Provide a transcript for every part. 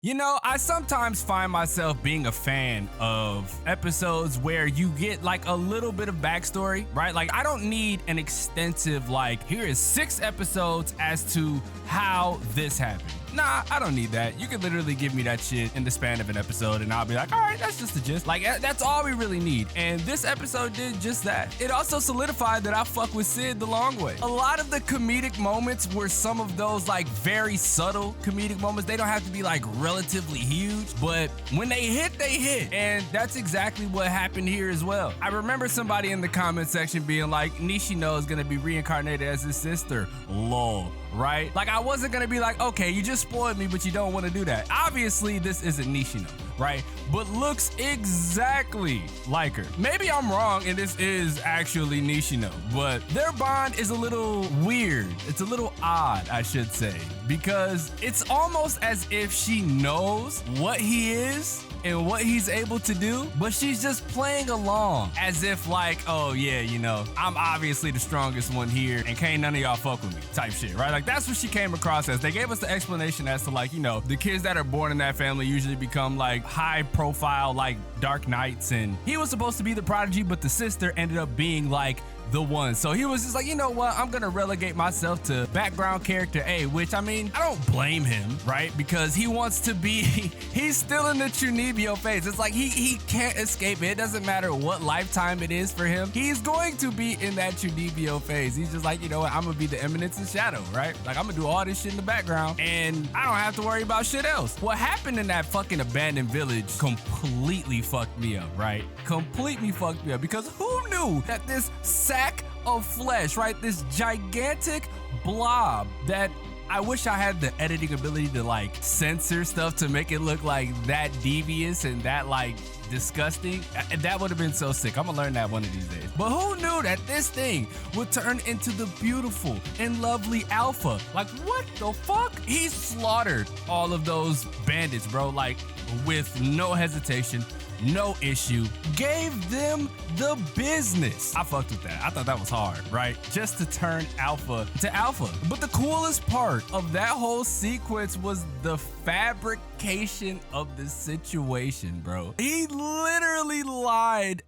You know, I sometimes find myself being a fan of episodes where you get like a little bit of backstory, right? Like, I don't need an extensive, like, here is 6 episodes as to how this happened. Nah, I don't need that. You can literally give me that shit in the span of an episode and I'll be like, all right, that's just the gist. Like, that's all we really need. And this episode did just that. It also solidified that I fuck with Sid the long way. A lot of the comedic moments were some of those like very subtle comedic moments. They don't have to be like relatively huge, but when they hit, they hit. And that's exactly what happened here as well. I remember somebody in the comment section being like, Nishino is gonna be reincarnated as his sister. Lol. Right? Like, I wasn't gonna be like, okay, you just spoiled me, but you don't want to do that. Obviously, this isn't Nishino, right? But looks exactly like her. Maybe I'm wrong and this is actually Nishino, but their bond is a little weird. It's a little odd, I should say, because it's almost as if she knows what he is and what he's able to do, but she's just playing along as if like, oh yeah, you know, I'm obviously the strongest one here and can't none of y'all fuck with me type shit, right? Like, that's what she came across as. They gave us the explanation as to like, you know, the kids that are born in that family usually become like high profile, like Dark Knights, and he was supposed to be the prodigy, but the sister ended up being like the one. So he was just like, you know what, I'm gonna relegate myself to background character A, which, I mean, I don't blame him, right? Because he wants to be, he's still in the Chunibyo phase. It's like he can't escape it. It doesn't matter what lifetime it is for him. He's going to be in that Chunibyo phase. He's just like, you know what, I'm gonna be the Eminence and Shadow, right? Like, I'm gonna do all this shit in the background and I don't have to worry about shit else. What happened in that fucking abandoned village completely fucked me up, right? Completely fucked me up, because who knew that this sack of flesh, right? This gigantic blob that I wish I had the editing ability to like censor stuff to make it look like that devious and that like disgusting. That would have been so sick. I'm gonna learn that one of these days. But who knew that this thing would turn into the beautiful and lovely Alpha? Like, what the fuck? He slaughtered all of those bandits, bro, like with no hesitation, no issue, gave them the business. I fucked with that. I thought that was hard, right? Just to turn Alpha to Alpha. But the coolest part of that whole sequence was the fabrication of the situation, bro. He literally lied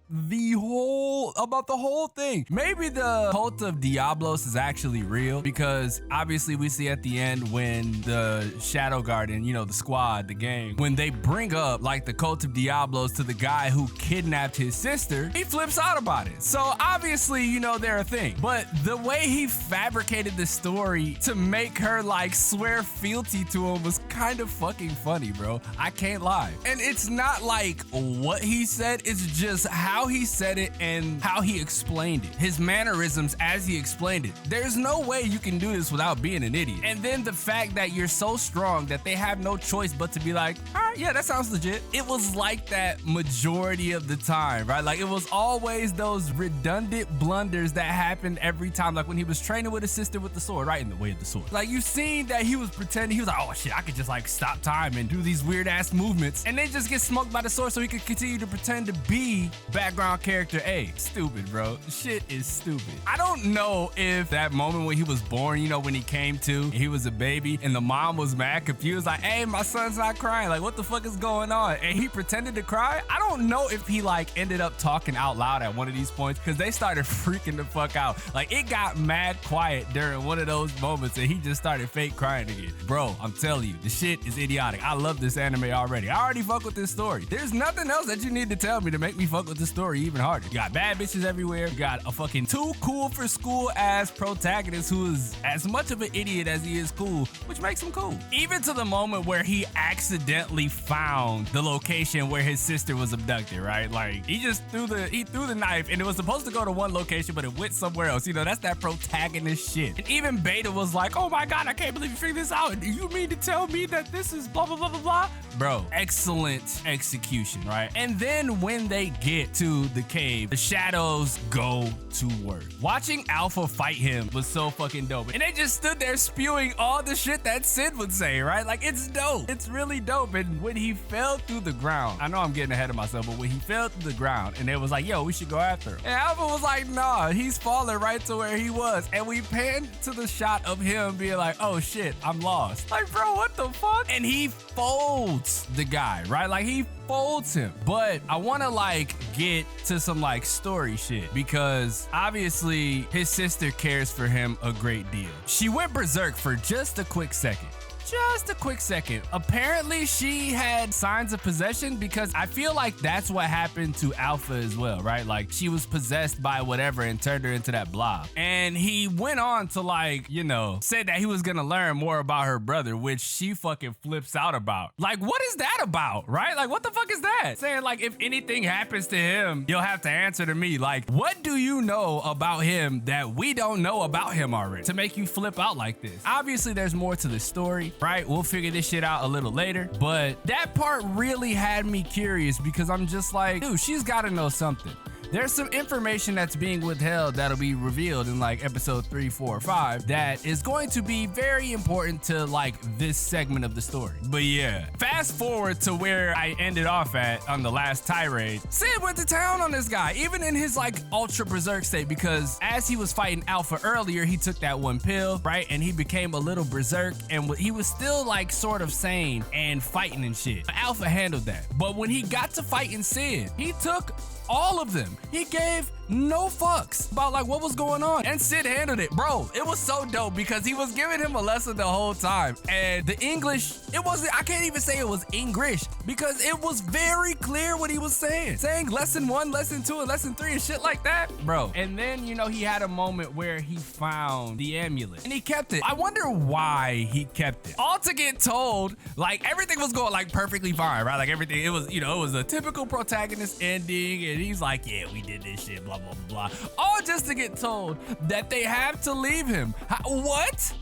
about the whole thing. Maybe the cult of Diablos is actually real, because obviously we see at the end when the Shadow Garden, you know, the squad, the gang, when they bring up like the cult of Diablos to the guy who kidnapped his sister, he flips out about it. So obviously, you know, they're a thing. But the way he fabricated the story to make her like swear fealty to him was kind of fucking funny, bro. I can't lie. And it's not like what he said, it's just how he said it and how he explained it. His mannerisms as he explained it. There's no way you can do this without being an idiot. And then the fact that you're so strong that they have no choice but to be like, all right, yeah, that sounds legit. It was like that majority of the time, right? Like, it was always those redundant blunders that happened every time. Like when he was training with his sister with the sword, right in the way of the sword. Like, you seen that he was pretending, he was like, oh shit, I could just like stop time and do these weird ass movements and then just get smoked by the sword so he could continue to pretend to be background character A. Stupid, bro. Shit is stupid. I don't know if that moment when he was born, you know, when he came to and he was a baby and the mom was mad confused, like, hey, my son's not crying. Like, what the fuck is going on? And he pretended to cry. I don't know if he like ended up talking out loud at one of these points, because they started freaking the fuck out. Like, it got mad quiet during one of those moments and he just started fake crying again. Bro, I'm telling you, the shit is idiotic. I love this anime already. I already fuck with this story. There's nothing else that you need to tell me to make me fuck with the story even harder. You got bad bitches everywhere. You got a fucking too cool for school ass protagonist who is as much of an idiot as he is cool, which makes him cool. Even to the moment where he accidentally found the location where his sister was abducted, right? Like, he threw the knife and it was supposed to go to one location, but it went somewhere else. You know, that's that protagonist shit. And even Beta was like, oh my God, I can't believe you figured this out. You mean to tell me that this is blah, blah, blah, blah, blah? Bro, excellent execution, right? And then when they get to the cave, the shadows go to work. Watching Alpha fight him was so fucking dope. And they just stood there spewing all the shit that Sid would say, right? Like, it's dope. It's really dope. And when he fell through the ground, I know I'm getting ahead of myself, but when he fell to the ground and it was like, yo, we should go after him. And Alpha was like, nah, he's falling right to where he was. And we panned to the shot of him being like, oh shit, I'm lost. Like, bro, what the fuck? And he folds the guy, right? Like, he folds him. But I want to like get to some like story shit, because obviously his sister cares for him a great deal. She went berserk for just a quick second. Just a quick second. Apparently she had signs of possession, because I feel like that's what happened to Alpha as well, right? Like, she was possessed by whatever and turned her into that blob. And he went on to like, you know, said that he was gonna learn more about her brother, which she fucking flips out about. Like, what is that about, right? Like, what the fuck is that? Saying like, if anything happens to him, you'll have to answer to me. Like, what do you know about him that we don't know about him already to make you flip out like this? Obviously there's more to the story, right? We'll figure this shit out a little later, but that part really had me curious, because I'm just like, dude, she's gotta know something. There's some information that's being withheld that'll be revealed in like episode 3, 4, or 5 that is going to be very important to like this segment of the story. But yeah, fast forward to where I ended off at on the last tirade. Cid went to town on this guy, even in his like ultra berserk state, because as he was fighting Alpha earlier, he took that one pill, right? And he became a little berserk, and he was still like sort of sane and fighting and shit. Alpha handled that. But when he got to fighting Cid, he took all of them. He gave no fucks about like what was going on, and Cid handled it. Bro, it was so dope because he was giving him a lesson the whole time, and the English, it wasn't, I can't even say it was English, because it was very clear what he was saying lesson 1, lesson 2, and lesson 3 and shit like that, bro. And then, you know, he had a moment where he found the amulet and he kept it. I wonder why he kept it, all to get told like everything was going like perfectly fine, right? Like everything, it was, you know, it was a typical protagonist ending, and he's like, yeah, we did this shit, blah, blah, blah. All just to get told that they have to leave him. What?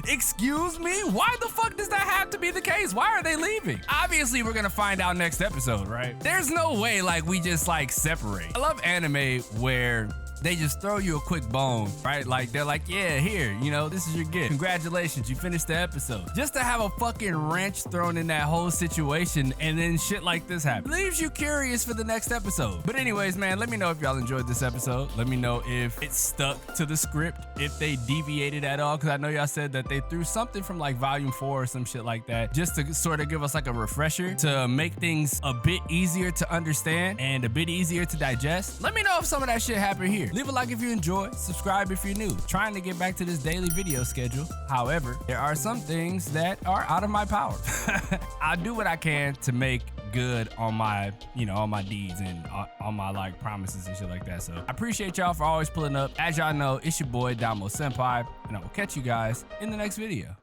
Excuse me? Why the fuck does that have to be the case? Why are they leaving? Obviously, we're gonna find out next episode, right? There's no way like we just like separate. I love anime where they just throw you a quick bone, right? Like, they're like, yeah, here, you know, this is your gift. Congratulations, you finished the episode. Just to have a fucking wrench thrown in that whole situation, and then shit like this happens. Leaves you curious for the next episode. But anyways, man, let me know if y'all enjoyed this episode. Let me know if it stuck to the script, if they deviated at all, because I know y'all said that they threw something from like volume 4 or some shit like that, just to sort of give us like a refresher to make things a bit easier to understand and a bit easier to digest. Let me know if some of that shit happened here. Leave a like if you enjoy, subscribe if you're new. Trying to get back to this daily video schedule. However, there are some things that are out of my power. I'll do what I can to make good on my, you know, on my deeds and on my like promises and shit like that. So I appreciate y'all for always pulling up. As y'all know, it's your boy XDomoSenpaix, and I will catch you guys in the next video.